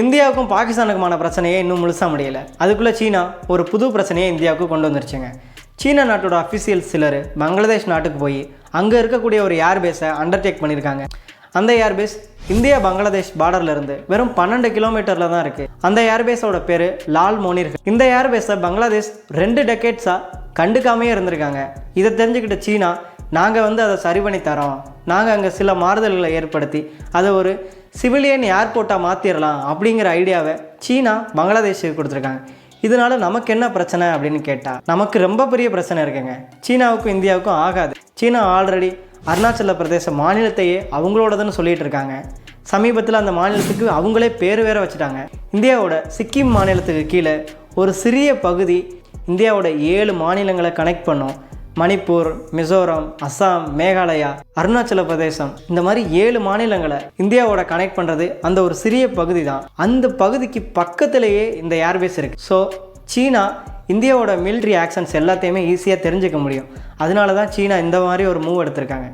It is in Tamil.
இந்தியாவுக்கும் பாகிஸ்தானுக்குமான பிரச்சனையே இன்னும் முழுசாக முடியலை. அதுக்குள்ளே சீனா ஒரு புது பிரச்சனையை இந்தியாவுக்கு கொண்டு வந்துருச்சுங்க. சீனா நாட்டோட அஃபிஷியல்ஸ் சிலர் பங்களாதேஷ் நாட்டுக்கு போய் அங்கே இருக்கக்கூடிய ஒரு ஏர்பேஸை அண்டர்டேக் பண்ணியிருக்காங்க. அந்த ஏர்பேஸ் இந்தியா பங்களாதேஷ் பார்டர்லேருந்து வெறும் 12 கிலோமீட்டரில் தான் இருக்குது. அந்த ஏர்பேஸோட பேர் லால் மோனிர். இந்த ஏர்பேஸை பங்களாதேஷ் 2 டெக்கேட்ஸாக கண்டுக்காமையே இருந்திருக்காங்க. இதை தெரிஞ்சுக்கிட்ட சீனா, நாங்கள் அதை சரி பண்ணி தரோம், நாங்கள் அங்கே சில மாறுதல்களை ஏற்படுத்தி அதை ஒரு சிவிலியன் ஏர்போர்ட்டாக மாற்றிடலாம் அப்படிங்கிற ஐடியாவை சீனா பங்களாதேஷுக்கு கொடுத்துருக்காங்க. இதனால் நமக்கு என்ன பிரச்சனை அப்படின்னு கேட்டால், நமக்கு ரொம்ப பெரிய பிரச்சனை இருக்குங்க. சீனாவுக்கும் இந்தியாவுக்கும் ஆகாது. சீனா ஆல்ரெடி அருணாச்சல பிரதேச மாநிலத்தையே அவங்களோடதுன்னு சொல்லிட்டு இருக்காங்க. சமீபத்தில் அந்த மாநிலத்துக்கு அவங்களே பேர் வேற வச்சுட்டாங்க. இந்தியாவோட சிக்கிம் மாநிலத்துக்கு கீழே ஒரு சிறிய பகுதி இந்தியாவோட 7 மாநிலங்களை கனெக்ட் பண்ணும். மணிப்பூர், மிசோரம், அஸ்ஸாம், மேகாலயா, அருணாச்சல பிரதேசம், இந்த மாதிரி 7 மாநிலங்களை இந்தியாவோட கனெக்ட் பண்ணுறது அந்த ஒரு சிறிய பகுதி தான். அந்த பகுதிக்கு பக்கத்திலேயே இந்த ஏர்பேஸ் இருக்குது. ஸோ சீனா இந்தியாவோட மிலிட்ரி ஆக்ஷன்ஸ் எல்லாத்தையுமே ஈஸியாக தெரிஞ்சுக்க முடியும். அதனால தான் சீனா இந்த மாதிரி ஒரு மூவ் எடுத்திருக்காங்க.